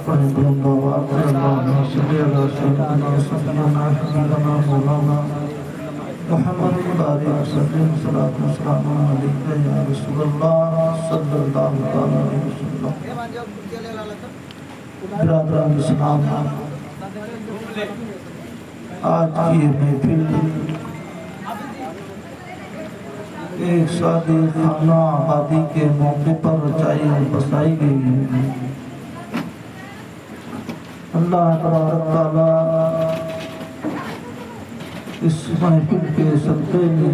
پڑھیں بلند آواز سے اللہم صلی علی سیدنا سیدنا حبیبنا مولانا محمد بارک وسلم صلاۃ و سلام علیک یا رسول اللہ صلی اللہ علیہ وسلم۔ برادران اسلام، آج کی یہ محفل ایک شادی خانہ آبادی کے موقع پر رچائی اور بسائی گئی ہے۔ اللہ تبارک تعالیٰ اس محفل کے صدقے میں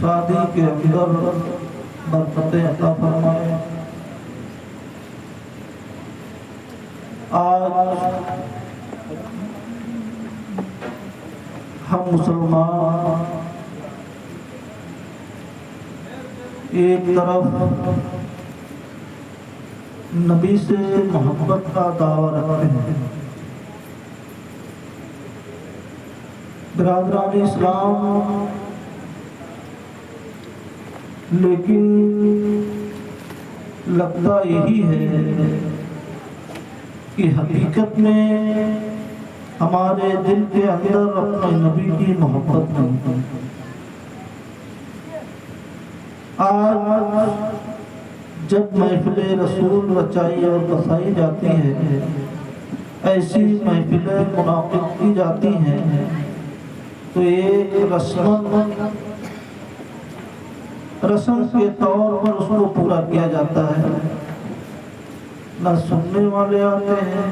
شادی کے اندر برکتیں عطا فرمائے۔ آج ہم مسلمان ایک طرف نبی سے محبت کا دعویٰ رکھتے ہیں، برادران اسلام، لیکن لگتا یہی ہے کہ حقیقت میں ہمارے دل کے اندر اپنے نبی کی محبت نہیں۔ آج جب محفل رسول رچائی اور بسائی جاتی ہے، ایسی محفلیں منعقد کی جاتی ہیں تو ایک رسم کے طور پر اس کو پورا کیا جاتا ہے۔ نہ سننے والے آتے ہیں،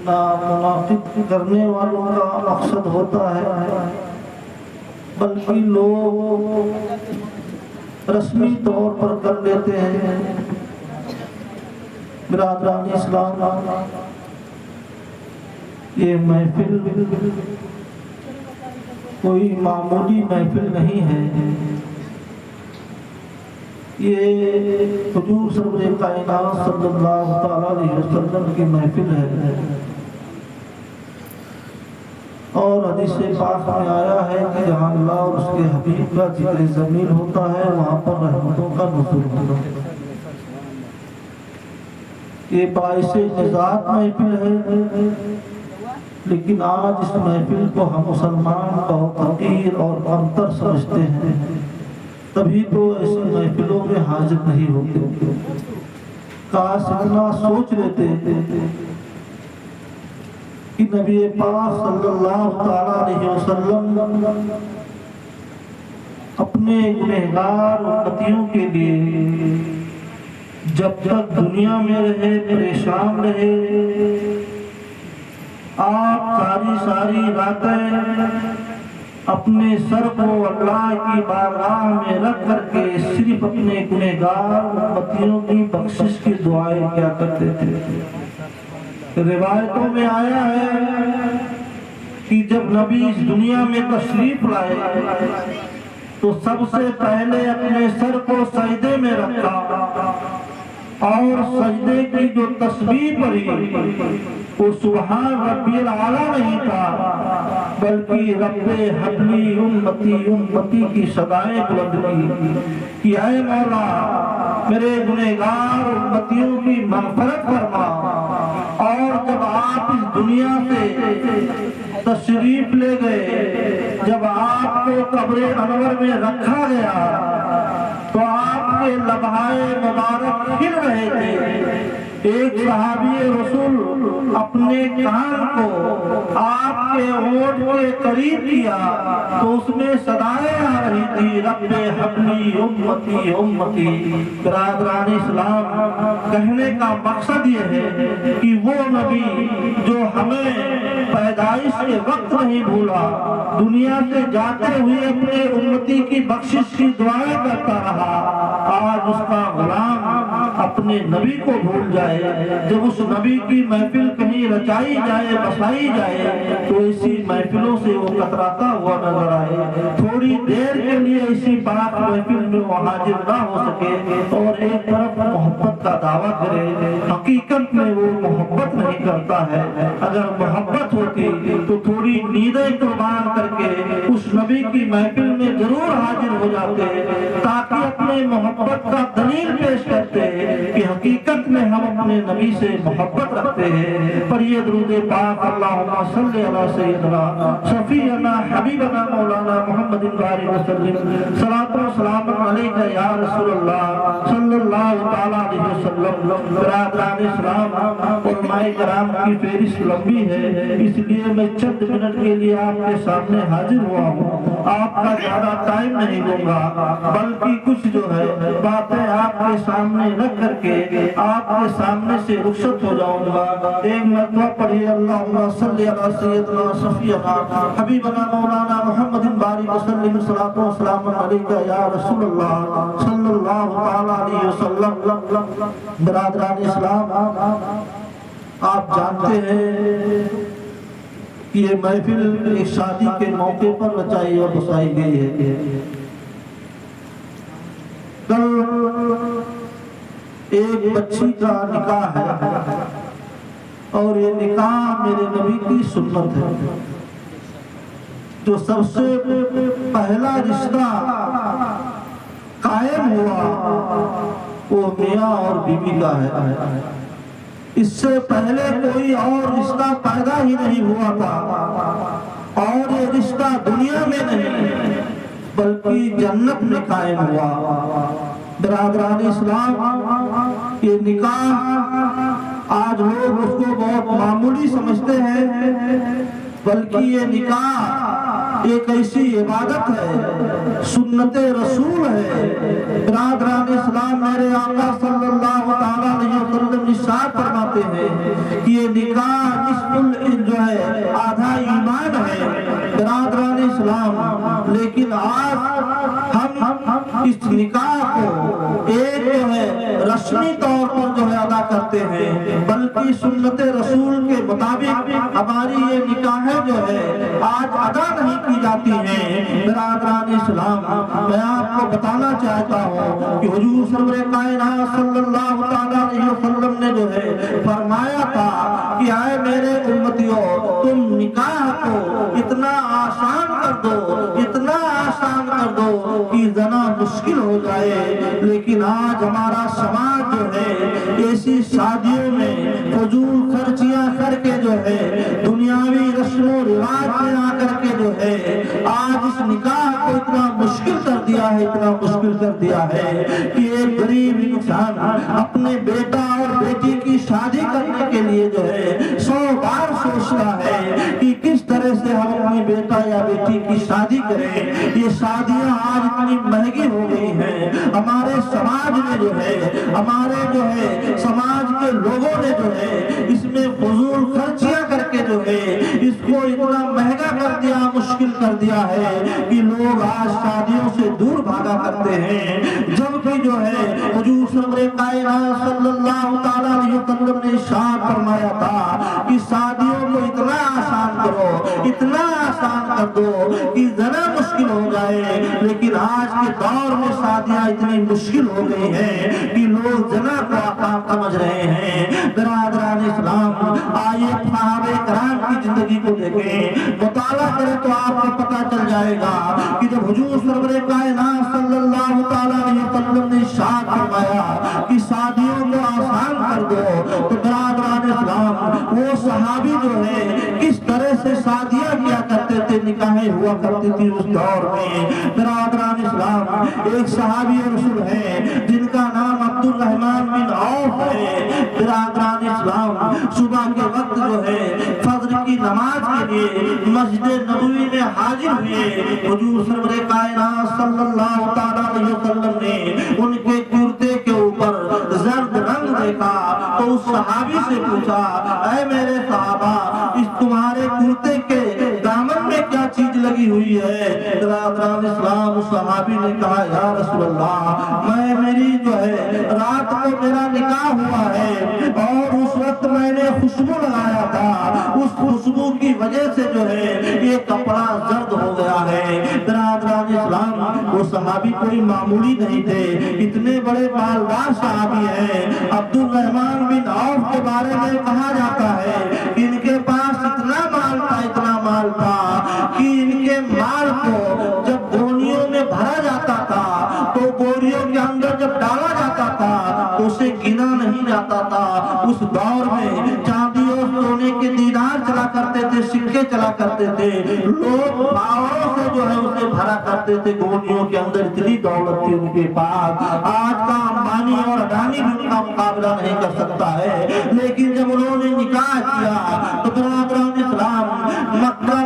نہ منعقد کرنے والوں کا مقصد ہوتا ہے، بلکہ لوگ رسمی طور پر کر لیتے ہیں۔ برادران اسلام، یہ محفل کوئی معمولی محفل نہیں ہے، یہ حضور سرور کائنات صلی اللہ تعالیٰ علیہ وسلم کی محفل ہے، اور حدیث پاک میں آیا ہے کہ جہاں اللہ اور اس کے حبیب کا ذکر ضمیر ہوتا ہے وہاں پر رحمتوں کا نزول ہوتا ہے۔ یہ باعث نجات محفل ہے، لیکن آج اس محفل کو ہم مسلمان بہت حقیر اور کمتر سمجھتے ہیں، تبھی تو ایسی محفلوں میں حاضر نہیں ہوتے۔ کاش اتنا سوچ لیتے کہ نبی پاک صلی اللہ تعالیٰ علیہ وسلم اپنے گنہگار امتیوں کے لیے جب تک دنیا میں رہے پریشان رہے، آپ ساری راتیں اپنے سر کو اللہ کی بارگاہ میں رکھ کر کے صرف اپنے گنہگار امتیوں کی بخشش کی دعائیں کیا کرتے تھے۔ روایتوں میں آیا ہے کہ جب نبی اس دنیا میں تشریف لائے تو سب سے پہلے اپنے سر کو سجدے میں رکھا، اور سجدے کی جو تسبیح پڑھی وہ سبحان ربی الاعلیٰ نہیں تھا، بلکہ رب حبلی امتی امتی کی صدائیں بلند کی کہ اے مولا میرے گنہگار امتیوں کی مغفرت فرما۔ اور جب آپ اس دنیا سے تشریف لے گئے، جب آپ کو قبر انور میں رکھا گیا تو آپ کے لبھائے مبارک کھل رہے تھے۔ ایک صحابی رسول اپنے کان کو آپ کے ہونٹ کے قریب کیا تو اس میں صدائیں آ رہی تھی، رب حبلی امتی امتی۔ برادران اسلام، کہنے کا مقصد یہ ہے کہ وہ نبی جو ہمیں پیدائش کے وقت نہیں بھولا، دنیا سے جاتے ہوئے اپنے امتی کی بخشش کی دعائیں کرتا رہا، آج اس کا غلام اپنے نبی کو بھول جائے۔ جب اس نبی کی محفل کہیں رچائی جائے بسائی جائے تو اسی محفلوں سے وہ کتراتا ہوا نظر آئے، تھوڑی دیر کے لیے اسی پاک محفل میں وہ حاضر نہ ہو سکے اور ایک طرف محبت کا دعویٰ کرے، حقیقت میں وہ محبت نہیں کرتا ہے۔ اگر محبت ہوتی تو تھوڑی نیندیں قربان کر کے اس نبی کی محفل میں ضرور حاضر ہو جاتے تاکہ اپنے محبت کا دلیل پیش کرتے کہ حقیقت میں ہم اپنے نبی سے محبت رکھتے ہیں۔ پر یہ درود پاک اللہم صلی علی سیدنا شفیعنا حبیبنا مولانا محمد بارک وسلم صلاۃ و سلام علیک یا رسول اللہ صلی اللہ تعالی علیہ وسلم۔ برادران اسلام، علماء کرام کی فہرست لمبی ہے، اس لیے میں چند منٹ کے لیے آپ کے سامنے حاضر ہوا ہوں۔ آپ کا زیادہ ٹائم نہیں دوں گا، بلکہ کچھ جو ہے باتیں آپ کے سامنے رکھ کر کے آپ کے سامنے سے رخصت ہو جاؤں گا۔ ایک مرتبہ پڑھیے اللہم صلی علی سیدنا شفیعنا حبیبنا مولانا محمد بارک وسلم صلاۃ و سلام علیک یا رسول اللہ صلی اللہ تعالی علیہ وسلم۔ برادران اسلام، آپ جانتے ہیں کہ یہ محفل ایک شادی کے موقع پر رچائی اور بسائی گئی ہے۔ کل ایک بچی کا نکاح ہے اور یہ نکاح میرے نبی کی سنت ہے۔ جو سب سے پہلا رشتہ قائم ہوا وہ میاں اور بیوی کا ہے۔ اس سے پہلے کوئی اور رشتہ پیدا ہی نہیں ہوا تھا، اور یہ رشتہ دنیا میں نہیں بلکہ جنت میں قائم ہوا۔ برادران اسلام، یہ نکاح آج لوگ اس کو بہت معمولی سمجھتے ہیں، بلکہ یہ نکاح ایک ایسی عبادت ہے، سنت رسول ہے۔ برادران اسلام، میرے آقا صلی اللہ علیہ وسلم ارشاد فرماتے ہیں کہ یہ نکاح نصف جو ہے آدھا ایمان ہے۔ برادران اسلام، لیکن آج ہم اس نکاح کو ایک جو ہے رسمی طور پر جو ہے ادا کرتے ہیں، بلکہ سنت رسول کے مطابق ہماری یہ نکاحیں جو ہے آج ادا نہیں کی جاتی ہیں۔ برادران اسلام، میں آپ کو بتانا چاہتا ہوں کہ حضور سرور کائنات صلی اللہ علیہ وسلم نے جو ہے فرمایا تھا کہ اے میرے امتیوں، تم نکاح کو اتنا آسان کر دو، اتنا آسان کر دو کہ زنا مشکل ہو جائے۔ لیکن آج ہمارا سماج جو ہے ایسی شادیوں میں فضول خرچیاں کر کے جو ہے دنیاوی رسم و رواج میں آ کر کے جو ہے آج اس نکاح کو اتنا مشکل کر دیا ہے، اتنا مشکل کر دیا ہے کہ ایک غریب انسان اپنے بیٹا اور بیٹی کی شادی کرنے کے لیے جو ہے 100 بار سوچتا ہے کہ کس طرح سے ہم اپنی بیٹا یا بیٹی کی شادی کریں۔ یہ شادیاں آج اتنی مہنگی ہو گئی ہیں، ہمارے سماج میں جو ہے، ہمارے جو ہے سماج کے لوگوں نے جو ہے اس میں فضول خرچیاں کر کے جو ہے اس کو اتنا مہنگا کر دیا، مشکل کر دیا ہے کہ لوگ آج شادیوں سے دور بھاگا کرتے ہیں۔ جبکہ جو ہے حضور سرور کائنات صلی اللہ تعالی علیہ وسلم نے ارشاد فرمایا تھا کہ شادیوں کو اتنا آسان کرو، اتنا آسان کر دو کہ زنا مشکل ہو جائے۔ لیکن آج کے دور میں شادیاں اتنی مشکل ہو گئی ہیں کہ لوگ زنا کو آسان سمجھ رہے ہیں۔ برادران اسلام، آئیے صحابہ کرام کی زندگی کو دیکھیں، مطالعہ کریں تو آپ کو پتہ چل جائے گا کہ جب حضور سرور کائنات صلی اللہ تعالی علیہ وسلم نے ارشاد فرمایا کہ شادیوں کو آسان کر دو، تو برادران اسلام وہ صحابی جو ہے کس طرح سے شادیاں کیا کرتے تھے، نکاحیں ہوا کرتی تھی اس دور میں۔ برادران اسلام، ایک صحابی رسول ہیں جن کا نام عبد الرحمن بن عوف ہے۔ برادران اسلام، صبح کے وقت جو ہے فجر کی نماز کے لیے مسجد نبوی میں حاضر ہوئے۔ حضور سرور کائنات صلی اللہ تعالی علیہ وسلم نے ان کے کرتے کے اوپر زرد رنگ دیکھا تو اس صحابی سے پوچھا، اے میرے صحابہ، اس تمہارے کرتے کے دامن میں کیا چیز لگی ہوئی ہے؟ برادران اسلام، اس صحابی نے کہا، یا رسول اللہ، میری جو ہے رات کو میرا نکاح ہوا ہے اور اس وقت میں نے خوشبو لگایا تھا، اس خوشبو کی وجہ سے جو ہے یہ کپڑا زرد ہو گیا ہے۔ برادران اسلام، وہ صحابی کوئی معمولی نہیں تھے، اتنے بڑے مالدار صحابی ہیں۔ عبد الرحمن بن عوف کے بارے میں کہا جاتا ہے کہ ان کے پاس اتنا مال تھا کہ ان کے مال کو جب دھونیوں میں اسے گنا نہیں جاتا تھا۔ اس دور میں چاندی اور سونے کے دینار چلا کرتے تھے، سکے چلا کرتے تھے، لوگ پاؤں سے جو ہے اسے بھرا کرتے تھے، گولیوں کے اندر اتنی دولت تھی ان کے پاس۔ آج کا امبانی اور اڈانی بھی ان کا مقابلہ نہیں کر سکتا ہے، لیکن جب انہوں نے نکاح کیا تو برادران اسلام مکہ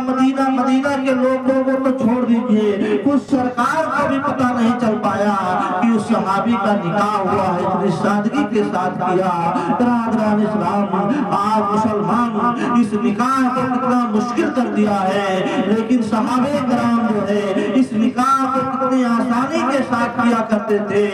مدینہ کے لوگوں کو تو چھوڑ دیجئے، کچھ سرکار کو بھی پتہ نہیں چل پایا کہ اس صحابی کا نکاح ہوا ہے، اتنی سادگی کے ساتھ کیا۔ برادران اسلام آج مسلمان اس نکاح کو کتنا مشکل کر دیا ہے، لیکن صحابہ کرام جو ہے اس نکاح کو کتنی آسانی کے ساتھ کیا کرتے تھے۔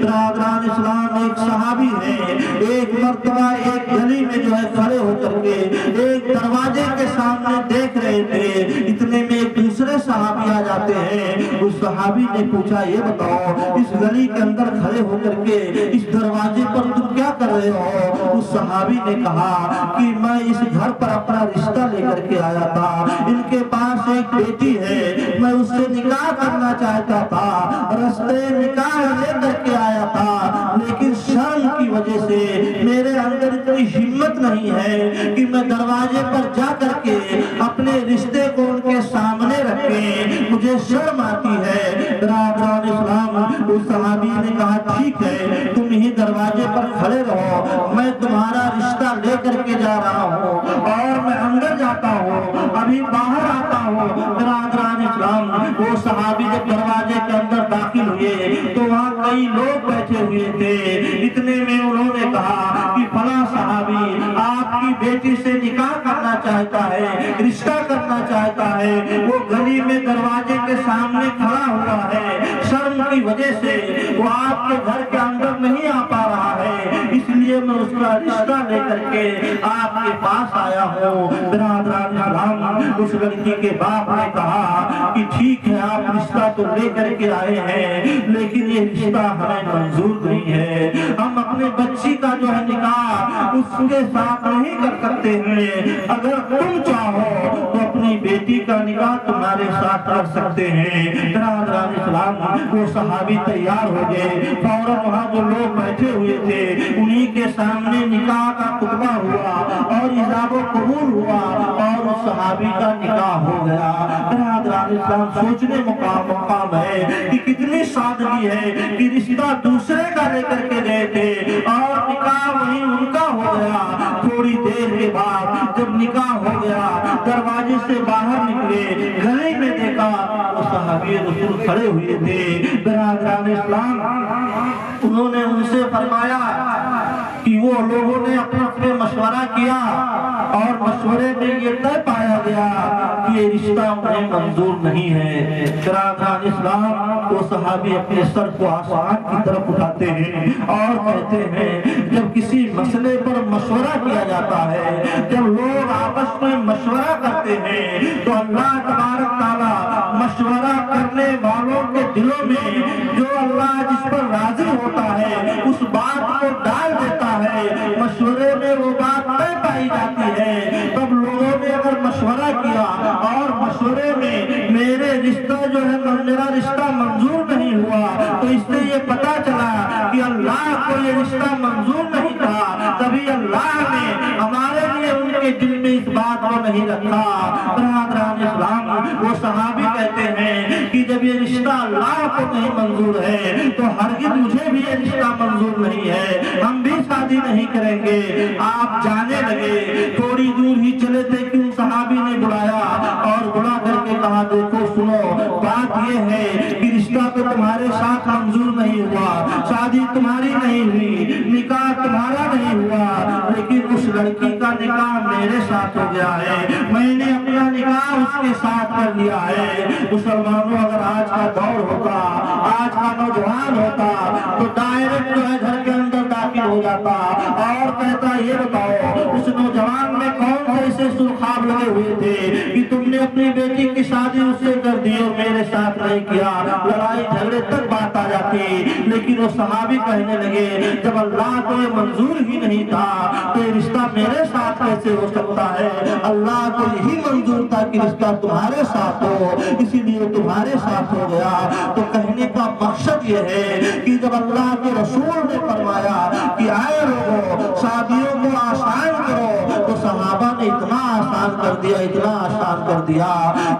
برادران اسلام ایک صحابی ہیں، ایک مرتبہ ایک گلی میں جو ہے کھڑے ہو کر کے ایک دروازے کے سامنے دیکھ رہے تھے، اتنے میں ایک دوسرے صحابی آ جاتے ہیں۔ اس صحابی نے پوچھا یہ بتاؤ اس گلی کے اندر کھڑے ہو کر کے اس دروازے پر تم کیا کر رہے ہو؟ اس صحابی نے کہا کہ میں اس گھر پر اپنا رشتہ لے کر کے آیا تھا، ان کے پاس ایک بیٹی ہے، میں اس سے نکاح کرنا چاہتا تھا، رستے نکاح لے کر کے آیا تھا، لیکن شرم کی وجہ سے میرے اندر اتنی ہمت نہیں ہے کہ میں دروازے پر جا کر کے اپنے رشتے کو ان کے سامنے رکھے، مجھے شرم آتی ہے۔ برادران اسلام اس صحابی نے کہا ٹھیک ہے تم ہی دروازے پر کھڑے رہو، میں تمہارا رشتہ لے کر کے جا رہا ہوں اور میں اندر جاتا ہوں، ابھی باہر آتا ہوں۔ برادران اسلام وہ صحابی جب دروازے کے اندر داخل ہوئے تو وہاں کئی لوگ بیٹھے ہوئے تھے، اتنے میں انہوں نے کہا کہ فلاں صحابی آپ کی بیٹی سے نکاح کرنا چاہتا ہے، رشتہ کرنا چاہتا ہے، وہ گلی میں دروازے کے سامنے کھڑا ہوا ہے، شرم کی وجہ سے وہ آپ کے گھر کے اندر نہیں آ پا رہا ہے، اس لیے میں اس کا رشتہ لے کر کے آپ کے پاس آیا ہوں۔ برادران اسلام اس لڑکی کے باپ نے کہا کہ ٹھیک ہے آپ رشتہ تو لے کر کے آئے ہیں، لیکن یہ رشتہ ہمیں منظور نہیں ہے، ہم اپنے بچی کا جو ہے نکاح اس کے ساتھ نہیں کر سکتے ہیں، اگر تم چاہو تو اپنی بیٹی کا نکاح تمہارے ساتھ کر سکتے ہیں۔ برادران اسلام وہ صحابی تیار ہو گئے، فوراً وہاں جو لوگ بیٹھے ہوئے تھے انہی کے سامنے نکاح کا خطبہ ہوا اور ایجاب و قبول ہوا اور اس صحابی کا نکاح ہو گیا۔ برادران اسلام سوچنے مقام ہے کہ کتنی سادگی ہے کہ رشتہ دوسرے کا لے کر کے گئے تھے اور نکاح وہیں ان کا ہو گیا۔ تھوڑی دیر کے بعد جب نکاح ہو گیا دروازے سے باہر نکلے، گلی میں دیکھا وہ صحابی رسول کھڑے ہوئے تھے۔ برادران اسلام انہوں نے ان سے فرمایا کہ وہ لوگوں نے اپنے مشورہ کیا اور مشورے میں یہ طے پایا گیا کہ یہ رشتہ انہیں منظور نہیں ہے۔ برادران اسلام وہ صحابی اپنے سر کو آسمان کی طرف اٹھاتے ہیں اور کہتے ہیں جب کسی مسئلے پر مشورہ کیا جاتا ہے، جب لوگ آپس میں مشورہ کرتے ہیں تو اللہ تبارک تعالیٰ مشورہ کرنے والوں کے دلوں میں جو اللہ جس پر راضی ہوتا ہے اس بات کو ڈال دیتا ہے، مشورے میں وہ بات طے پائی جاتی ہے۔ تب لوگوں نے اگر مشورہ کیا اور مشورے میں میرے رشتہ جو ہے میرا رشتہ منظور نہیں ہوا تو اس سے یہ پتا چلا کہ اللہ کو یہ رشتہ منظور نہیں تھا، تبھی اللہ نے ہمارے لیے ان کے دل میں اس بات کو نہیں رکھا۔ برادران اسلام وہ صحابی کہتے ہیں کہ جب یہ رشتہ اللہ کو نہیں منظور ہے تو ہرگز مجھے بھی یہ رشتہ منظور نہیں ہے، ہم بھی شادی نہیں کریں گے۔ آپ جانے لگے، تھوڑی دور ہی چلے تھے کہ ان صحابی نے بلایا اور بلا کر کے کہا دیکھو سنو، بات یہ ہے کہ رشتہ تو تمہارے ساتھ منظور نہیں ہوا، شادی تمہاری نہیں ہوئی، نکاح تمہارا نہیں ہوا، لیکن اس لڑکی کا نکاح میرے ساتھ ہو گیا ہے، میں نے اپنا نکاح اس کے ساتھ کر لیا ہے۔ مسلمانوں اگر آج کا دور ہوتا، آج کا نوجوان ہوتا تو ڈائریکٹ جو ہے گھر کے اندر داخل ہو جاتا اور کہتا یہ بتاؤ اس نوجوان میں کون سے ایسے سرخاب لگے ہوئے تھے کہ تم نے اپنی بیٹی کی شادی اس سے کر دی اور میرے ساتھ نہیں کیا، لڑائی جھگڑے تک بات آ جاتی۔ لیکن وہ صحابی کہنے لگے جب اللہ کو یہ منظور ہی نہیں تھا تو یہ رشتہ میرے ساتھ کیسے ہو سکتا ہے؟ اللہ کو یہی منظور تھا کہ رشتہ تمہارے ساتھ ہو، اسی لیے تمہارے ساتھ ہو گیا۔ تو کہنے کا مقصد یہ ہے کہ جب اللہ کے رسول نے فرمایا کہ آئے لوگوں شادیوں کو آسان کرو، تو صحابہ نے اتنا آسان کر دیا، اتنا آسان کر دیا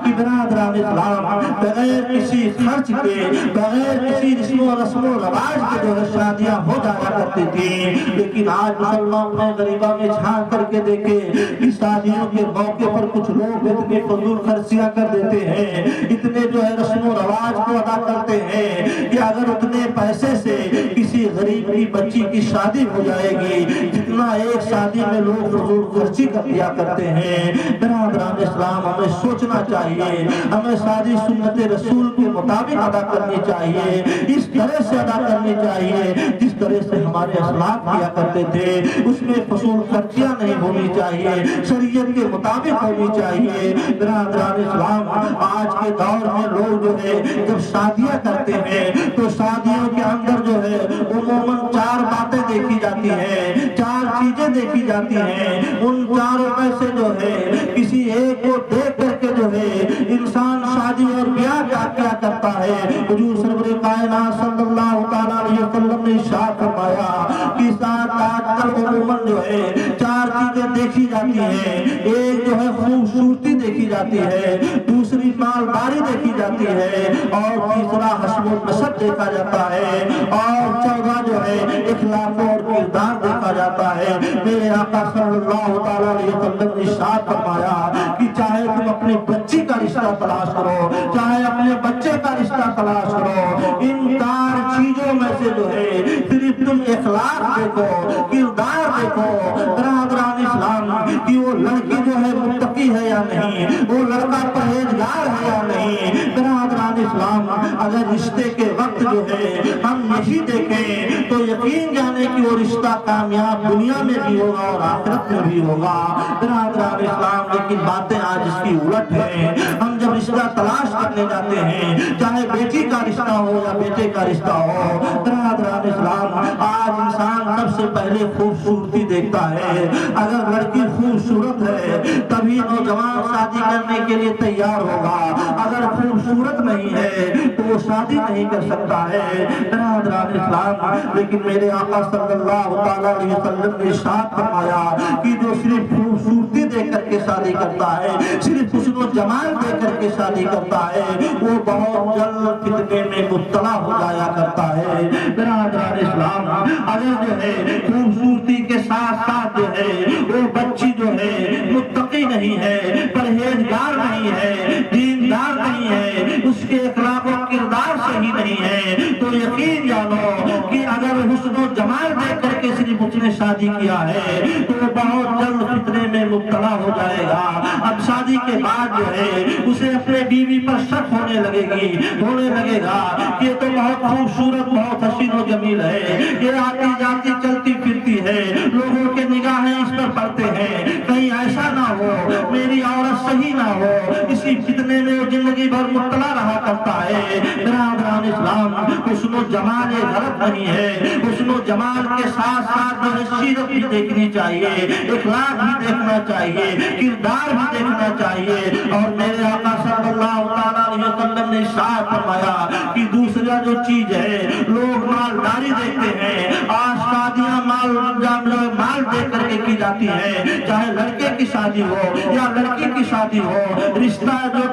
کہ برادران اسلام بغیر کسی خرچ کے، بغیر کسی رسم و رواج کے جو ہے شادیاں ہو جایا کرتی تھی۔ لیکن آج مسلمان اپنے غریبہ میں جھانک کر کے دیکھے کہ شادیوں کے موقع پر کچھ لوگ اتنی فضول خرچیاں کر دیتے ہیں، اتنے جو ہے رسم و رواج کو ادا کرتے ہیں کہ اگر اتنے پیسے سے کسی غریب کی بچی کی شادی ہو جائے گی جتنا ایک شادی میں لوگ فضول خرچی کر دیا کرتے ہیں۔ برادران اسلام ہمیں سوچنا چاہیے، ہمیں شادی سنت رسول کے مطابق ادا کرنی چاہیے، اس طرح سے ادا کرنی چاہیے جس طرح سے ہمارے اسلاف کیا کرتے تھے، اس میں فضول خرچیاں نہیں ہونی چاہیے، شریعت کے مطابق ہونی چاہیے۔ برادران اسلام آج کے دور میں لوگ جو ہے جب شادیاں کرتے ہیں تو شادیوں کے اندر جو ہے عموماً 4 باتیں دیکھی جاتی ہیں، 4 چیزیں دیکھی جاتی ہیں۔ ان چاروں میں سے جو ہے کسی ایک کو دیکھ کر کے جو ہے انسان شادی اور بیاہ کیا کرتا ہے۔ حضور سرور کائنات صلی اللہ تعالیٰ علیہ وسلم نے ارشاد فرمایا کہ آج کل عموماً جو ہے 4 چیزیں دیکھی جاتی ہیں۔ ایک جو ہے خوبصورتی دیکھی جاتی ہے، دوسری مالداری دیکھی جاتی ہے، اور تیسرا حسب و نسب دیکھا جاتا ہے، اور چوتھا جو ہے اخلاق اور کردار دیکھا جاتا ہے۔ میرے آقا صلی اللہ تعالیٰ علیہ وسلم نے ارشاد فرمایا کہ چاہے تم اپنی بچی کا رشتہ تلاش کرو، چاہے اپنے بچے کا رشتہ تلاش کرو، ان 4 چیزوں میں سے جو ہے صرف تم اخلاق دیکھو، کردار دیکھو۔ برادران اسلام کہ وہ لڑکی جو ہے متقی ہے یا نہیں، وہ لڑکا پرہیزگار ہے یا نہیں۔ برادران اسلام اگر رشتے کے وقت جو ہے ہم یہی دیکھیں تو یقین جانے کہ وہ رشتہ کامیاب دنیا میں بھی ہوگا اور آخرت میں بھی ہوگا۔ برادران اسلام لیکن باتیں آج اس کی الٹ ہیں۔ ہم جب رشتہ تلاش کرنے جاتے ہیں، چاہے بیٹی کا رشتہ ہو یا بیٹے کا رشتہ ہو، برادران اسلام آج انسان سب سے پہلے خوبصورتی دیکھتا ہے۔ اگر لڑکی خوبصورت ہے تبھی نوجوان شادی کرنے کے لیے تیار ہوگا، اگر خوبصورت نہیں ہے تو وہ شادی نہیں کر سکتا ہے۔ برادران اسلام لیکن میرے آقا صلی اللہ تعالیٰ علیہ وسلم نے ارشاد فرمایا کہ جو صرف خوبصورتی دیکھ کر کے شادی کرتا ہے، صرف حسن و جمال دیکھ کر کے شادی کرتا ہے، وہ بہت جلد فتنے میں مبتلا ہو جایا کرتا ہے۔ برادران اسلام اگر جو ہے خوبصورتی کے ساتھ ساتھ جو ہے وہ بچی جو ہے متقی نہیں ہے، پرہیزگار نہیں ہے، دیندار نہیں ہے، اس کے اخلاق و کردار صحیح نہیں ہے، تو یقین جانو کہ اگر حسن و جمال دیکھ کر کے صرف اس نے شادی کیا ہے تو وہ بہت جلد فتنے میں مبتلا ہو جائے گا۔ اب شادی کے بعد جو ہے اسے اپنے بیوی پر شک ہونے لگے گا کہ یہ تو بہت خوبصورت، بہت حسین و جمیل ہے، یہ آتی جاتی چلتی پھرتی ہے، لوگوں کے نگاہیں اس پر پڑتے ہیں، کہیں ایسا نہ ہو میری عورت صحیح نہ ہو، اسی فتنے میں وہ زندگی بھر مبتلا رہا کرتا ہے۔ برادران اسلام حسن و جمال یہ غلط نہیں ہے، حسن و جمال کے ساتھ ساتھ جو ہے سیرت بھی دیکھنی چاہیے، اخلاق بھی دیکھنا چاہیے، کردار بھی دیکھنا چاہیے۔ اور میرے آقا صلی اللہ تعالیٰ علیہ وسلم نے ارشاد فرمایا کہ دوسرا جو چیز ہے لوگ مالداری دیکھتے ہیں، آج شادیاں مال دے کر کے کی جاتی ہے، چاہے لڑکے کی شادی ہو یا لڑکی کی شادی ہو، رشتہ جو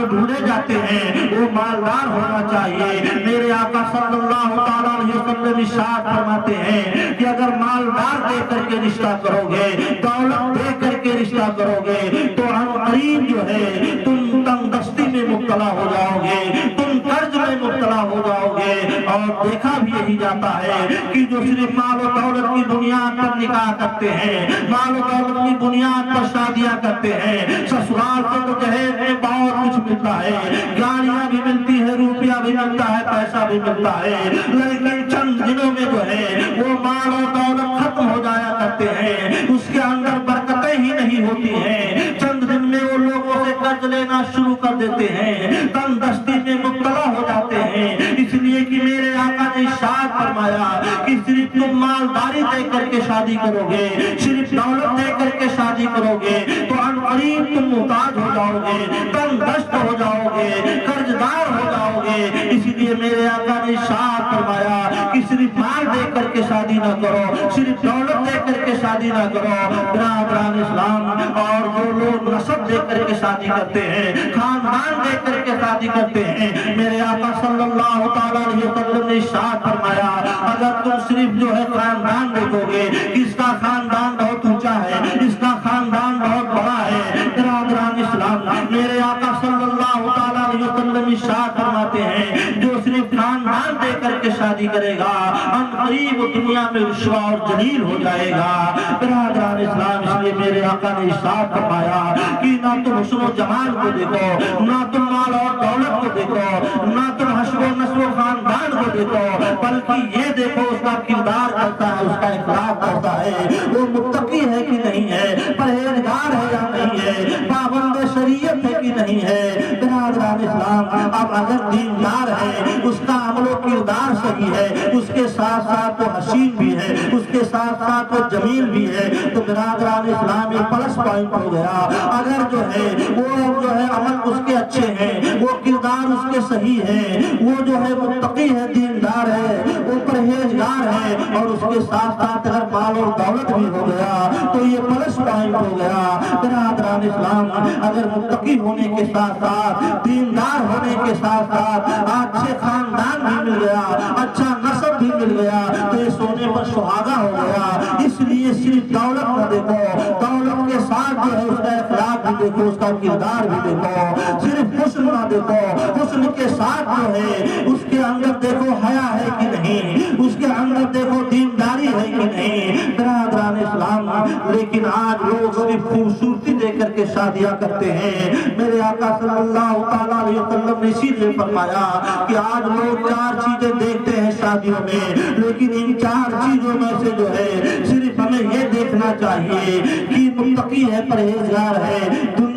ڈھونڈے جاتے ہیں وہ مالدار ہونا چاہیے۔ میرے آقا صلی اللہ تعالیٰ علیہ وسلم ارشاد فرماتے ہیں کہ اگر مالدار دے کر کے رشتہ کرو گے، دولت دے کر کے رشتہ کرو گے تو عنقریب جو ہے تم تنگ دستی میں مبتلا ہو جاؤ گے، تم قرض میں مبتلا ہو جاؤ گے۔ اور دیکھا بھی یہی جاتا ہے کہ جو صرف مال و دولت کی بنیاد پر نکاح کرتے ہیں، مال و دولت کی بنیاد پر شادیاں کرتے ہیں، سسرال سے تو جہیز میں بہت کچھ ملتا ہے، گاڑیاں بھی ملتی ہے، روپیہ بھی ملتا ہے، پیسہ بھی ملتا ہے، لیکن چند دنوں میں جو ہے وہ مال و دولت ختم ہو جایا کرتے ہیں، اس کے اندر برکتیں ہی نہیں ہوتی ہیں، چند دن میں وہ لوگوں سے قرض لینا شروع کر دیتے ہیں، تنگ دستی میں مبتلا ہو جاتے ہیں۔ اس لیے کہ میرے آقا نے ارشاد فرمایا کہ صرف تم مالداری دے کر کے شادی کرو گے، صرف دولت دے کر کے شادی کرو گے تو عنقریب تم محتاج ہو جاؤ گے، تنگ دست ہو جاؤ گے، قرض دار ہو جاؤ گے۔ اسی لیے میرے آقا نے ارشاد فرمایا کہ صرف مال دے کر کے شادی نہ کرو، صرف دولت دے کر کے شادی نہ کرو۔ برادران اسلام، اور جو لوگ نسب دے کر کے شادی کرتے ہیں، خاندان دے کر کے شادی کرتے ہیں، میرے آقا صلی اللہ تعالیٰ علیہ وسلم نے ارشاد فرمایا اگر تم صرف جو ہے خاندان دیکھو گے، اس کا خاندان بہت اونچا ہے، اس کا خاندان بہت بڑا ہے۔ برادران اسلام، میرے آقا صلی اللہ تعالیٰ علیہ وسلم ارشاد فرماتے ہیں جو صرف خاندان دے کر کے شادی کرے گا ان قریب وہ دنیا میں رسوا اور ذلیل ہو جائے گا۔ برادران اسلام، اس لیے میرے آقا نے ارشاد فرمایا کہ نہ تم حسن و جمال کو دیکھو، نہ تم مال اور دولت کو دیکھو، نہ تم حسب و نسب و خاندان کو دیکھو، بلکہ یہ دیکھو اس کا کردار کرتا ہے، اس کا اخلاق کرتا ہے، وہ متقی ہے کہ نہیں ہے، پرہیزگار ہے یا نہیں ہے، پابند شریعت ہے کہ نہیں ہے۔ برادران اسلام، اب اگر دیندار ہے، اس کا عمل و کردار صحیح ہے، اس کے ساتھ ساتھ وہ حسین بھی ہے، اس کے ساتھ ساتھ وہ جمیل بھی ہے، تو برادران اسلام ایک پلس پوائنٹ ہو گیا۔ اگر جو ہے وہ جو ہے عمل اس کے اچھے ہیں، وہ کردار اس کے صحیح ہیں، وہ جو ہے متقی ہے، دیندار ہے، وہ پرہیزگار ہے، اور اس کے ساتھ ساتھ اگر مال اور دولت بھی ہو گیا تو یہ پلس پوائنٹ ہو گیا۔ برادران اسلام، اگر متقی ہونے کے ساتھ ساتھ، دیندار ہونے کے ساتھ ساتھ اچھے خاندان بھی مل گیا، اچھا نسب بھی مل گیا، تو یہ سونے پر سہاگا ہو گیا۔ اس لیے صرف دولت نہ دیکھو، دولت کے ساتھ جو ہے اس کا اخلاق بھی دیکھو، اس کا کردار بھی دیکھو۔ صرف حسن نہ دیکھو، حسن کے ساتھ جو ہے اس کے اندر دیکھو حیا ہے کہ نہیں، اس کے اندر دیکھو دینداری ہے کہ نہیں۔ برادران اسلام، لیکن آج لوگ صرف خوبصورتی دے کر کے شادیاں کرتے ہیں۔ میرے آقا صلی اللہ تعالیٰ علیہ وسلم نے اسی لیے فرمایا کہ آج لوگ چار چیزیں دیکھتے ہیں شادیوں میں، لیکن ان چار چیزوں میں سے جو ہے صرف ہمیں یہ دیکھنا چاہیے کہ متقی ہے، پرہیزگار ہے،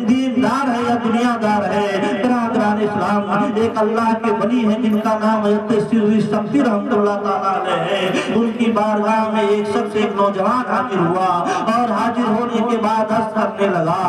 دیندار ہے یا دنیا دار ہے۔ برادران اسلام، ایک اللہ کے ولی ہیں جن کا نام حضرت سری سمتی رحمۃ اللہ تعالیٰ علیہ ہے، ان کی بارگاہ میں ایک شخص، ایک نوجوان حاضر ہوا، اور حاضر ہونے کے بعد عرض کرنے لگا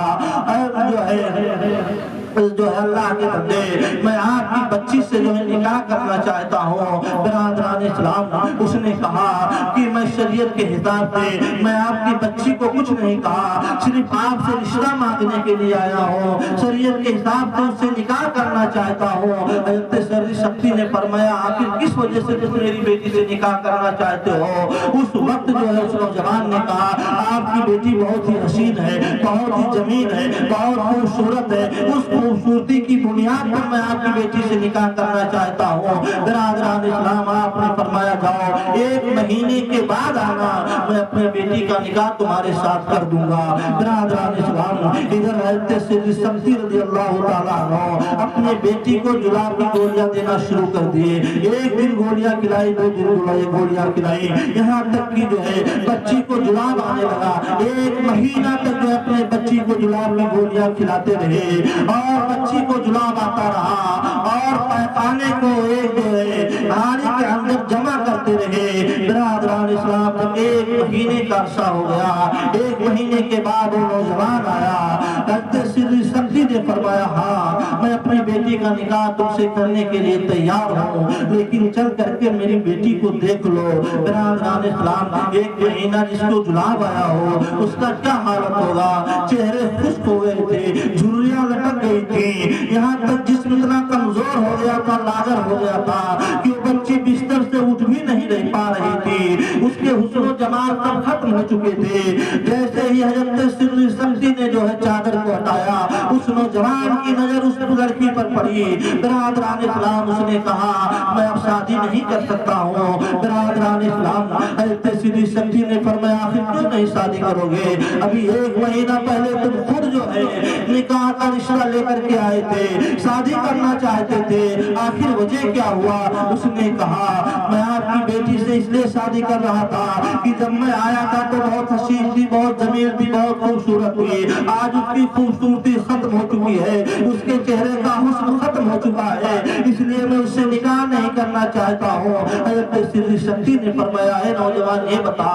جو ہے اللہ کے بندے، میں آپ کی بچی سے جو ہے نکاح کرنا چاہتا ہوں۔ برادران اسلام، اس نے کہا کہ میں شریعت کے حساب سے میں آپ کی بچی کو کچھ نہیں کہا، صرف آپ سے رشتہ مانگنے کے لیے آیا ہوں، شریعت کے حساب سے اس سے نکاح کرنا چاہتا ہوں۔ حضرت سری شکتی نے فرمایا آخر کس وجہ سے تم میری بیٹی سے نکاح کرنا چاہتے ہو؟ اس وقت جو ہے اس نوجوان نے کہا آپ کی بیٹی بہت ہی حسین ہے، بہت ہی جمیل ہے، بہت خوبصورت ہے، اس خوبصورتی کی بنیاد پر میں آپ کی بیٹی سے نکاح کرنا چاہتا ہوں۔ برادران اسلام، آپ نے فرمایا جاؤ 1 مہینے کے بعد آنا، میں اپنے بیٹی کا نکاح تمہارے ساتھ کر دوں گا۔ برادران اسلام، ادھر حضرت سری سمتی رضی اللہ تعالیٰ عنہ اپنے بیٹی کو جلاب کی گولیاں دینا شروع کر دیے۔ ایک دن گولیاں کھلائی، 2 دن گولیاں کھلائی، یہاں تک کہ جو ہے بچی کو جلاب آنے لگا۔ 1 مہینہ تک جو اپنے بچی کو جلاب کی گولیاں کھلاتے رہے، اور بچی کو جلاب آتا رہا، اور پیخانے کو ایک جو ہے ہاڑی کے اندر جمع کرتے رہے۔ برادران اسلام، جب 1 مہینے کا عرصہ ہو گیا، 1 مہینے کے بعد وہ نوجوان آیا، حضرت سری سمتی نے فرمایا ہاں میں اپنی بیٹی کا نکاح تم سے کرنے کے لیے تیار ہوں، لیکن چل کر کے میری بیٹی کو دیکھ لو۔ برادران اسلام، 1 مہینہ جس کو جلاب آیا ہو اس کا کیا حالت ہوگا؟ چہرے خشک ہو گئے تھے، جھریاں لٹک گئی تھی، یہاں تک جسم اتنا کمزور ہو گیا تھا، لاغر ہو گیا تھا کہ وہ بچی بستر سے اٹھ بھی نہیں رہ پا رہی تھی، اس کے حسن و جمال سب ختم ہو چکے تھے۔ جیسے ہی حضرت سری سمتی نے جو ہے چادر کو ہٹایا، اس نوجوان کی نظر اس لڑکی پر پڑی۔ برادران اسلام، اس نے کہا میں اب شادی نہیں کر سکتا ہوں۔ برادران اسلام، حضرت سری سمتی نے فرمایا آخر کیوں نہیں شادی کرو گے؟ ابھی 1 مہینہ پہلے تم خود جو ہے نکاح کا رشتہ لے کر کے آئے تھے، شادی کرنا چاہتے تھے، آخر وجہ کیا ہوا؟ اس نے کہا میں آپ کی بیٹی سے اس لیے شادی کر رہا تھا کہ جب میں آیا تھا تو بہت حسین تھی، بہت جمیل تھی، بہت خوبصورت تھی، آج اس کی خوبصورتی ختم ہو چکی ہے، اس کے چہرے کا حسن ختم ہو چکا ہے، اس لیے میں اس سے نکاح نہیں کرنا چاہتا ہوں۔ حضرت سری شکتی نے فرمایا ہے نوجوان یہ بتا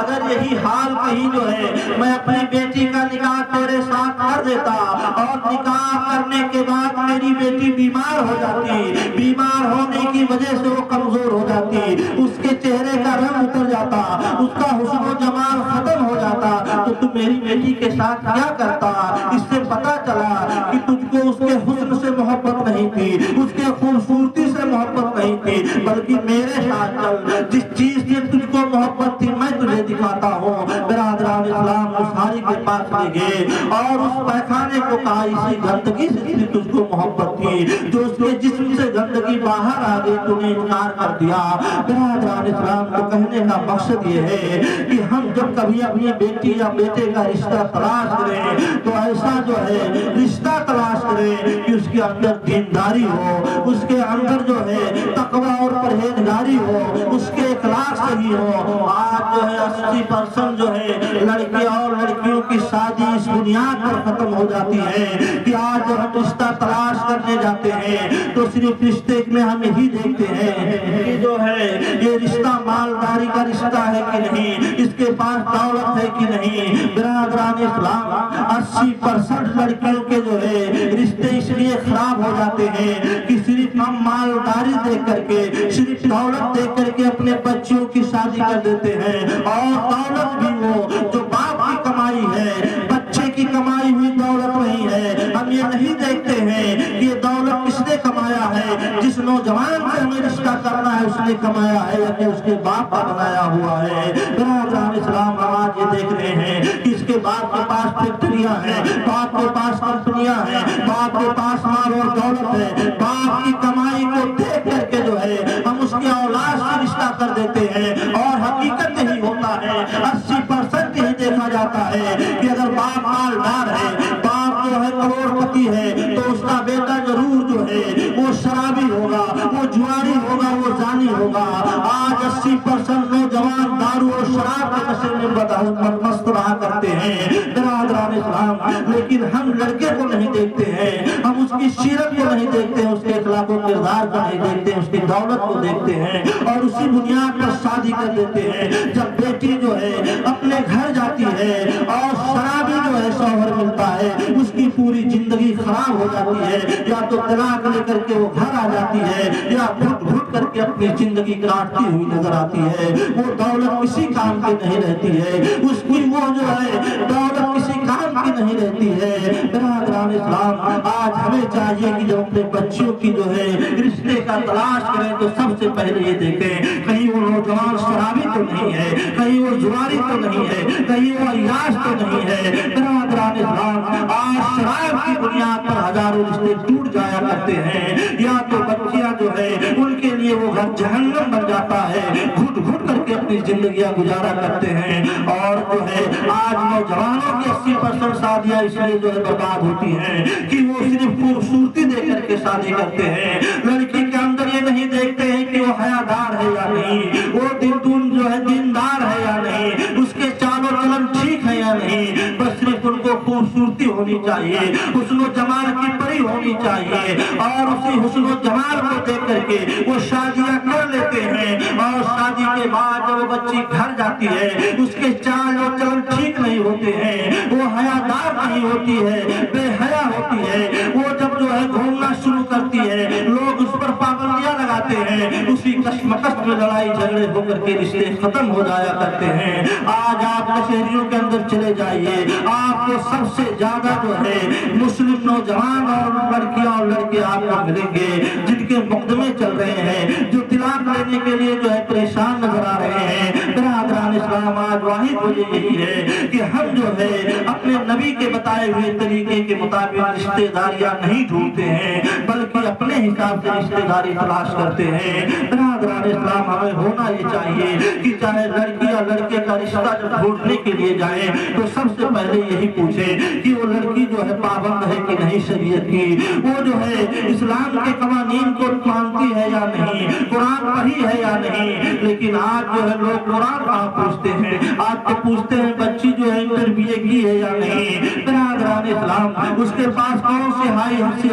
اگر یہی حال کہیں جو ہے میں اپنی بیٹی کا نکاح تیرے ساتھ کر دیتا اور نکاح کرنے کے بعد میری بیٹی بیمار ہو جاتی، بیمار ہونے کی وجہ سے وہ کمزور ہو جاتی، اس کے چہرے کا رنگ اتر جاتا، اس کا حسن و جمال ختم ہو جاتا، تو تم میری بیٹی کے ساتھ کیا کرتا؟ اس سے پتا چلا کہ تجھ کو اس کے حسن سے محبت نہیں تھی، اس کے خوبصورتی سے محبت نہیں تھی، بلکہ میرے ساتھ چل، جس چیز سے تجھ کو محبت تھی میں تجھے دکھاتا ہوں۔ برادران اسلام مساری کے پاس لے گئے اور اس پیخانے کو کہا اسی گندگی سے تجھ کو محبت تھی، جو اس کے جسم سے گندگی باہر آ گئی تو نے انکار کر دیا۔ برادران اسلام کو کہنے کا مقصد یہ ہے کہ ہم جب کبھی اپنی بیٹی یا بیٹے کا رشتہ تلاش کریں تو ایسا جو ہے رشتہ تلاش کریں کہ اس کے اندر دینداری ہو، اس کے اندر جو ہے تقوی اور پرہیزگاری ہو، اس کے اخلاق صحیح ہو۔ آج جو ہے 80% جو ہے لڑکیاں اور لڑکیوں کی شادی اس بنیاد پر ختم ہو جاتی ہے کہ آج جب ہم رشتہ تلاش کرنے جاتے ہیں تو صرف رشتے میں ہم یہی دیکھتے ہیں کہ جو ہے یہ رشتہ مالداری کا رشتہ ہے کہ نہیں، اس کے پاس دولت ہے کہ نہیں۔ برادران اسلام 80% لڑکیوں کے جو ہے رشتے اس لیے خراب ہو جاتے ہیں کہ صرف ہم مالداری دیکھ کر کے، صرف دولت دیکھ کر کے اپنے بچوں کی شادی کر دیتے ہیں، اور دولت بھی وہ جو باپ کی کمائی ہے، بچے کی کمائی ہوئی دولت نہیں ہے۔ ہم یہ نہیں دیکھتے ہیں کہ یہ دولت کس نے کمایا ہے، جس نوجوان سے ہمیں رشتہ کرنا ہے اس نے کمایا ہے یا کہ اس کے باپ کا بنایا ہوا ہے۔ برادران اسلام آج یہ دیکھ رہے ہیں کہ اس کے باپ کے پاس فیکٹریاں ہیں، باپ کے پاس کمپنیاں ہیں، باپ کے پاس مال اور دولت ہے، باپ کی کمائی کو دیکھ کر کے جو ہے ہم اس کی اولاد سے رشتہ کر دیتے ہیں، اور حقیقت یہی ہوتا ہے 80% یہی دیکھا جاتا ہے کہ اگر باپ مالدار ہے، باپ جو ہے کروڑ پتی ہے، تو اس کا بیٹا ضرور جو ہے وہ شرابی ہوگا، وہ جواری ہوگا، وہ زانی ہوگا۔ آج 80% نوجوان دارو اور شراب کے نشے میں مست رہا کرتے ہیں۔ برادران اسلام لیکن ہم لڑکے کو نہیں دیکھتے ہیں، ہم اس کی سیرت کو نہیں دیکھتے ہیں، اس کے اخلاق و کردار کو نہیں دیکھتے ہیں، اس کی دولت کو دیکھتے ہیں اور اسی بنیاد پر شادی کر دیتے ہیں۔ جب بیٹی جو ہے اپنے گھر جاتی ہے اور شرابی جو ہے شوہر ملتا ہے، اس کی پوری زندگی خراب ہو جاتی ہے، یا تو طلاق لے کر کے وہ گھر آ جاتی ہے یا گھٹ گھٹ کر کے اپنی زندگی کاٹتی ہوئی نظر آتی ہے۔ وہ دولت کسی کام کی نہیں رہتی ہے، اس کی وہ جو ہے دولت کسی کام کی نہیں رہتی ہے۔ برادران اسلام آج ہمیں چاہیے کہ جب اپنے بچوں کی جو ہے رشتے کا تلاش کریں تو سب سے پہلے یہ دیکھیں کہیں وہ نوجوان شرابی تو نہیں ہے، کہیں وہ جواری تو نہیں ہے، کہیں وہ عیاش تو نہیں ہے۔ برادران اسلام آج شراب کی بنیاد پر ہزاروں رشتے ٹوٹ جایا کرتے ہیں، یا تو بچیاں جو ہے ان کے لیے وہ گھر جہنم بن جاتا ہے، گھٹ گھٹ کر کے اپنی زندگیاں گزارا کرتے ہیں، اور جو ہے آج نوجوانوں کی 80% شادیاں اس لیے جو ہے برباد ہوتی ہیں کہ وہ صرف خوبصورتی دیکھ کر کے شادی کرتے ہیں، لڑکی کے اندر یہ نہیں دیکھتے ہیں کہ وہ حیادار ہے یا نہیں، وہ جو ہے دیندار ہے یا نہیں، اس کے چال و چلن ٹھیک ہے یا نہیں، بس صرف ان کو خوبصورتی ہونی چاہیے، حسن و جمال کی پری ہونی چاہیے، اور اسی حسن و جمال کو دیکھ کر کے وہ شادیاں کر لیتے ہیں، اور شادی کے بعد جب وہ بچی گھر جاتی ہے اس کے چال و چلن ٹھیک نہیں ہوتے ہیں، وہ حیادار نہیں ہوتی ہے، بے حیا ہوتی ہے، وہ جب جو ہے گھومنا شروع کرتی ہے لوگ اس پر پابندیاں لگاتے ہیں، اسی کشمکش میں لڑائی جھگڑے ہو کر کے رشتے ختم ہو جایا کرتے ہیں۔ آج آپ کچہریوں کے اندر چلے جائیے، آپ کو سب سے زیادہ جو ہے مسلم نوجوان اور لڑکیاں اور لڑکے آپ کو ملیں گے جن کے مقدمے چل رہے ہیں، جو طلاق لینے کے لیے جو ہے پریشان نظر آ رہے ہیں۔ برادران اسلام آج واحد وجہ یہی ہے کہ ہم جو ہے اپنے نبی کے بتائے ہوئے طریقے کے مطابق رشتے داریاں نہیں ڈھونڈتے ہیں بلکہ اپنے حساب سے رشتے داری تلاش کرتے ہیں۔ برادران اسلام ہمیں ہونا یہ چاہیے کہ چاہے لڑکی یا لڑکے کا رشتہ جب ڈھونڈنے کے لیے جائیں تو سب سے پہلے یہی پوچھیں کہ وہ لڑکی جو ہے پابند ہے کہ نہیں شریعت کی، وہ جو ہے اسلام کے قوانین کو مانتی ہے یا نہیں، قرآن پڑھی ہے یا نہیں۔ لیکن آج جو ہے لوگ قرآن کہاں پوچھتے ہیں، آج تو پوچھتے ہیں بچی جو ہے انٹر بی اے کی ہے یا نہیں۔ برادران اسلام اس کے پاس کون سے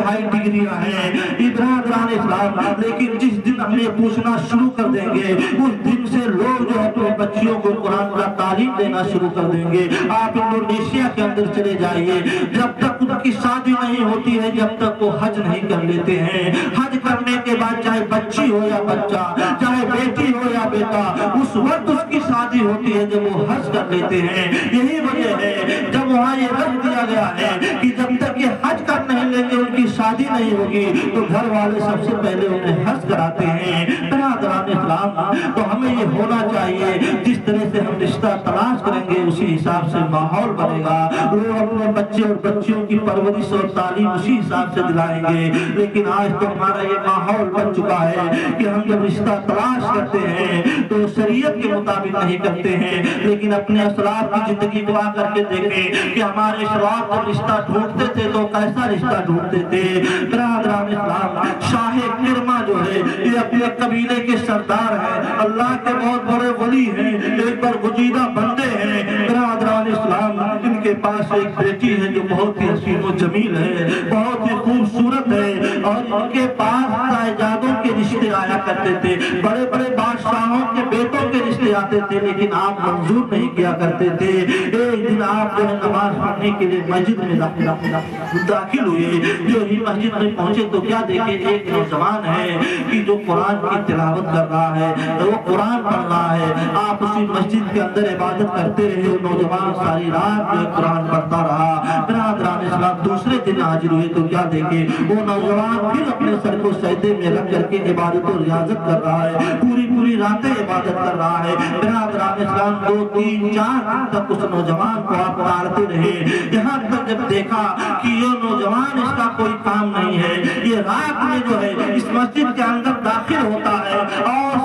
ہائی ڈگریاں ہیں برادران اسلام، لیکن جس دن ہم یہ پوچھنا شروع کر دیں گے اس دن سے لوگ جو اپنے بچیوں کو قرآن کا تعلیم دینا شروع کر دیں گے۔ آپ انڈونیشیا کے اندر چلے جائیے، جب تک ان کی شادی نہیں ہوتی ہے جب تک وہ حج نہیں کر لیتے ہیں۔ حج کرنے کے بعد چاہے بچی ہو یا بچہ، چاہے بیٹی ہو یا بیٹا، اس وقت اس کی شادی ہوتی ہے جب وہ حج کر لیتے ہیں۔ یہی وجہ ہے جب وہاں یہ رکھ دیا گیا ہے کہ جب تک یہ حج کر نہیں لیں گے ان کی شادی نہیں ہوگی، تو گھر والے سب سے پہلے انہیں حج کراتے ہیں۔ برادران اسلام، تو ہمیں یہ ہونا چاہیے جس طرح سے ہم رشتہ تلاش کریں گے اسی حساب سے ماحول بنے گا، لوگ اپنے بچے اور بچیوں کی پرورش اور تعلیم اسی حساب سے دلائیں گے۔ لیکن آج تو ہمارا یہ ماحول بن چکا ہے کہ ہم جب رشتہ تلاش کرتے ہیں تو شریعت کے مطابق نہیں کرتے ہیں، لیکن اپنے اسلاف کی زندگی دعا کر کے دیکھیں کہ ہمارے اسلاف جب رشتہ ڈھونڈتے تھے تو کیسا رشتہ ڈھونڈتے تھے۔ برادران اسلام، شاہ کرما جو ہے یہ اپنے قبیلے کے سردار ہیں، اللہ کے بہت بڑے ولی ہیں، ایک برگزیدہ بندے ہیں۔ برادران اسلام، ان کے پاس ایک بیٹی ہے جو بہت ہی حسین و جمیل ہے، بہت ہی خوبصورت ہے، اور ان کے پاس شاہزادوں کے رشتے آیا کرتے تھے، بڑے بڑے بادشاہوں کے بیٹوں کے رشتے آتے تھے، لیکن آپ منظور نہیں کیا کرتے تھے۔ ایک دن آپ جو ہے نماز پڑھنے کے لیے مسجد میں داخل ہوئے، جو ہی مسجد میں پہنچے تو کیا دیکھے ایک نوجوان ہے کہ جو قرآن کی تلاوت کر رہا ہے، وہ قرآن پڑھ رہا ہے۔ آپ اسی مسجد کے اندر عبادت کرتے رہے، وہ نوجوان ساری رات جو قرآن پڑھتا رہا۔ برادران اسلام، دوسرے دن حاضر ہوئے تو کیا دیکھے وہ نوجوان پھر اپنے سر کو سجدے میں رکھ کر کے عبادت و ریاضت کر رہا ہے، پوری راتیں عبادت کر رہا ہے۔ برادران اسلام، 2 3 4 دن تک اس نوجوان کو آپ پکارتے رہے، یہاں تک جب دیکھا کہ یہ نوجوان اس کا کوئی کام نہیں ہے، یہ رات میں جو ہے اس مسجد کے اندر داخل ہوتا ہے اور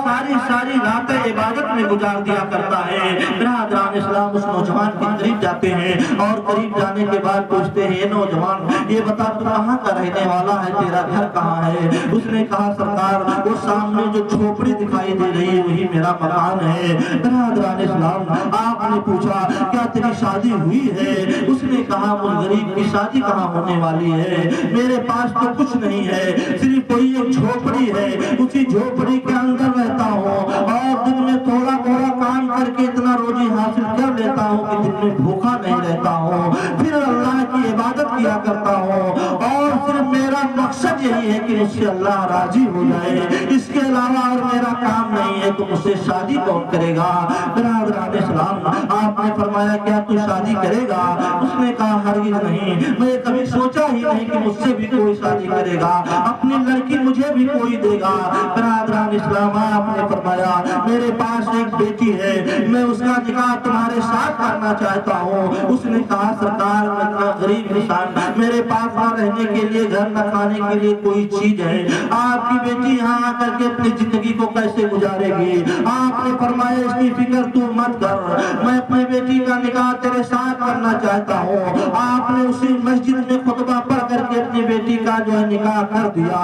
ساری راتیں عبادت میں گزار دیا کرتا ہے۔ برادران اسلام، اس نوجوان کے قریب جاتے ہیں اور قریب جانے کے بعد پوچھتے ہیں، نوجوان یہ بتا تو کہاں کا رہنے والا ہے، تیرا گھر کہاں ہے؟ اس نے کہا سرکار وہ سامنے جو جھوپڑی دکھائی دے رہی ہے وہی میرا مکان ہے۔ برادران اسلام، آپ نے پوچھا کیا تیری شادی ہوئی ہے؟ اس نے کہا مجھ غریب کی شادی کہاں ہونے والی ہے، میرے پاس تو کچھ نہیں ہے، صرف کوئی ایک جھوپڑی ہے، اسی جھوپڑی کے اندر رہتا ہوں اور دن میں تھوڑا کام کر کے اتنا روزی حاصل کر لیتا ہوں کہ دن میں بھوکا نہیں رہتا ہوں، پھر اللہ کی عبادت کیا کرتا ہوں، اور صرف میرا مقصد یہی ہے کہ مجھ سے اللہ راضی ہو جائے، اس کے علاوہ اور میرا کام نہیں ہے، تو مجھ سے شادی کون کرے گا؟ برادران اسلام، آپ نے فرمایا کیا تو شادی کرے گا؟ اس نے کہا ہرگز نہیں، میں کبھی سوچا ہی نہیں کہ مجھ سے بھی کوئی شادی کرے گا، اپنی لڑکی مجھے بھی کوئی دے گا۔ برادران اسلام، آپ نے فرمایا میرے پاس ایک بیٹی ہے، میں اس کا نکاح تمہارے ساتھ کرنا چاہتا ہوں۔ اس نے کہا سرکار میں غریب انسان، میرے پاس نہ رہنے کے لیے گھر نہ کھانے کے لیے کوئی چیز ہے، آپ کی بیٹی یہاں آ کر کے اپنی زندگی کو کیسے گزارے گی؟ آپ نے فرمایا اس کی فکر تو مت کر، میں اپنی بیٹی کا نکاح تیرے ساتھ کرنا چاہتا ہوں۔ آپ نے اسی مسجد میں خطبہ پڑھ کر کے اپنی بیٹی کا جو ہے نکاح کر دیا،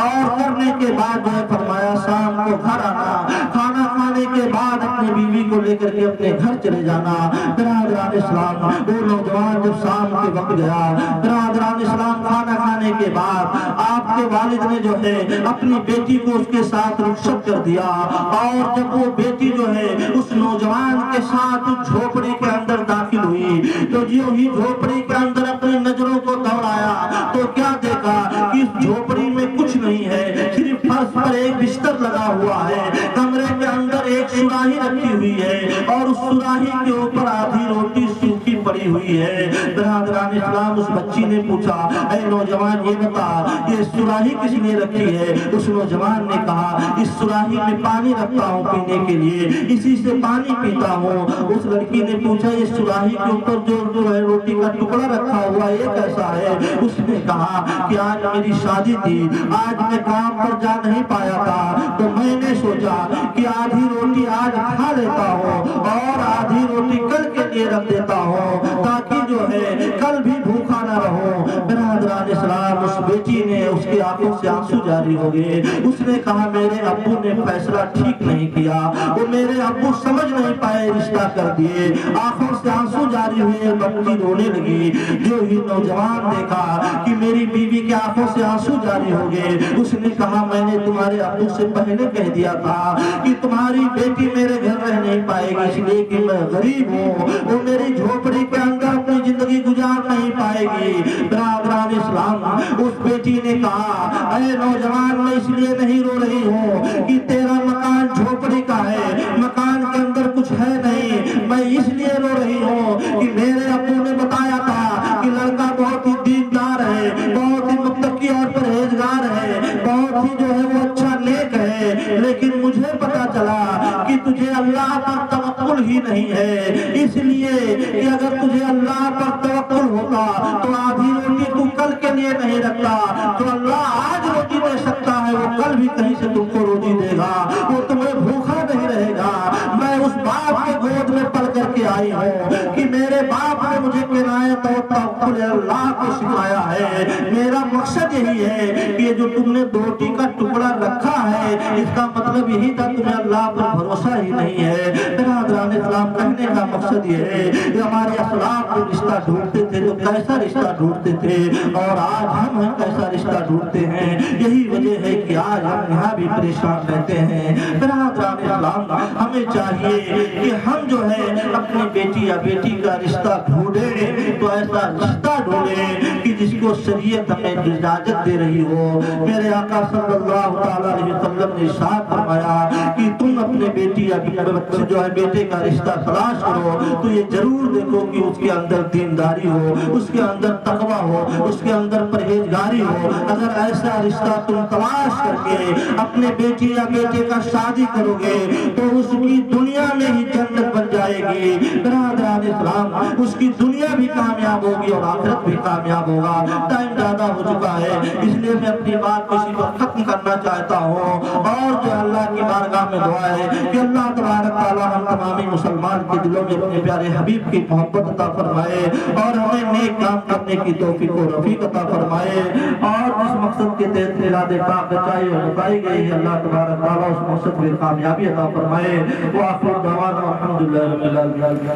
اور کرنے کے بعد جو ہے فرمایا شام کو گھر آنا، کھانا کھانے کے بعد اپنی بیوی کو لے کر کے اپنے گھر چلے جانا۔ برادران اسلام، وہ نوجوان جب شام کے وقت گیا، برادران اسلام کھانا کھانے کے بعد آپ کے والد نے جو ہے اپنی بیٹی کو اس کے ساتھ رخصت کر دیا، اور جب وہ بیٹی جو ہے اس نوجوان کے ساتھ اس جھوپڑی کے اندر داخل ہوئی تو جو ہی جھوپڑی کے اندر اپنی نظروں کو دوڑایا تو کیا دیکھا کہ اس جھوپڑی میں کچھ نہیں ہے، صرف فرش پر ایک بستر لگا ہوا ہے، کمرے کے اندر ایک سراہی رکھی ہوئی ہے، اور اس سراہی کے اوپر آدھی روٹی سوکھی پڑی ہوئی ہے۔ برادران اسلام، اس بچی نے پوچھا اے نوجوان یہ بتا یہ سراہی کس نے رکھی ہے؟ اس نوجوان نے کہا اس سراہی میں پانی رکھتا ہوں پینے کے لیے، اسی سے پانی پیتا ہوں۔ اس لڑکی نے پوچھا یہ سراہی کے اوپر جو ہے روٹی کا ٹکڑا رکھا ہوا یہ کیسا ہے؟ اس نے کہا کہ آج میری شادی تھی، آج میں کام پر جا نہیں پایا تھا، تو میں نے سوچا کہ آدھی روٹی آج کھا لیتا ہوں اور کے رکھ دیتا ہوں تاکہ جو ہے کل بھی بھوکا نہ رہوں۔ برادران اسلام، اس بیٹی نے، اس کی آنکھوں سے آنسو جاری ہو گئے۔ اس نے کہا میرے ابو نے فیصلہ ٹھیک نہیں کیا، وہ میرے ابو سمجھ نہیں پائے، رشتہ کر دیے۔ آنکھوں سے آنسو جاری ہوئے، بچی رونے لگی۔ جو ہی نوجوان دیکھا کہ میری بیوی کے آنکھوں سے آنسو جاری ہو گئے، اس نے کہا میں نے تمہارے ابو سے پہلے کہہ دیا تھا کہ تمہاری بیٹی میرے گھر رہ نہیں پائے گی، اس لیے کہ میں غریب ہوں، وہ میری جھوپڑی کے اندر اپنی زندگی گزار نہیں پائے گی۔ برادران اسلام، اس بیٹی نے کہا اے نوجوان، میں اس لیے نہیں رو رہی ہوں کہ تیرا مکان جھوپڑی کا ہے، مکان کے اندر کچھ ہے نہیں، میں اس لیے رو رہی ہوں کہ میرے ابو نے بتایا تھا کہ لڑکا بہت ہی دیندار ہے، بہت ہی متقی اور پرہیزگار ہے، بہت ہی جو ہے وہ اچھا نیک ہے، لیکن مجھے پتا چلا کہ تجھے اللہ پر توکل ہی نہیں ہے، اس لیے کہ اگر تجھے اللہ پر توکل ہوتا تو آدھی روٹی تو کل کے لیے نہیں رکھتا، تو اللہ آج روٹی دے سکتا ہے، وہ کل بھی کہیں سے تم کو روٹی دے گا، وہ تمہیں بھوکا نہیں رہے گا۔ میں اس باپ کے گود میں پل کر کے آئی ہوں کہ میرے باپ نے مجھے قناعت اور توکل اللہ کو سکھایا ہے۔ میرا مقصد یہی ہے کہ یہ جو تم نے روٹی کا ٹکڑا رکھا ہے، اس کا مطلب یہی تھا تمہیں اللہ پر بھروسہ ہی نہیں ہے۔ برادران اسلام، کہنے کا مقصد یہ ہے کہ ہمارے اسلاف جو رشتہ ڈھونڈتے تھے تو کیسا رشتہ ڈھونڈتے تھے، اور آج ہم کیسا رشتہ ڈھونڈتے ہیں۔ یہی وجہ ہے کہ آج ہم یہاں بھی پریشان رہتے ہیں۔ برادران اسلام، ہمیں چاہیے کہ ہم جو ہے اپنی بیٹی یا بیٹی کا رشتہ ڈھونڈیں تو ایسا رشتہ ڈھونڈیں کہ جس کو شریعت ہمیں اجازت دے رہی ہو۔ میرے آقا صلی اللہ تعالیٰ علیہ وسلم نے ارشاد فرمایا کہ تم اپنے بیٹی یا بچے جو ہے بیٹے کا رشتہ تلاش کرو تو یہ ضرور دیکھو کہ اس کے اندر دینداری ہو، اس کے اندر تقوی ہو، اس کے اندر پرہیزگاری ہو۔ اگر ایسا رشتہ تم تلاش کر کے اپنے بیٹی یا بیٹے کا شادی کرو گے تو اس کی دنیا میں ہی جنت بن جائے گی۔ برادران اسلام، اس کی دنیا بھی کامیاب ہوگی اور آخرت بھی کامیاب ہوگا۔ ٹائم زیادہ ہو چکا ہے، اس لیے میں اپنی بات کسی پر ختم کرنا چاہتا ہوں، اور جو اللہ کی بارگاہ میں دعا ہے کہ اللہ تبارک تعالیٰ ہم تمامی مسلمان کے دلوں میں اپنے پیارے حبیب کی محبت عطا فرمائے اور ہمیں نیک کام کرنے کی توفیق و رفیق عطا فرمائے، اور جس مقصد کے تحت میلاد پاک رچائی اور بتائی گئی ہے اللہ تبارک تعالیٰ اس مقصد میں کامیابی عطا فرمائے۔ وآخر دعوانا الحمدللہ رب العالمین۔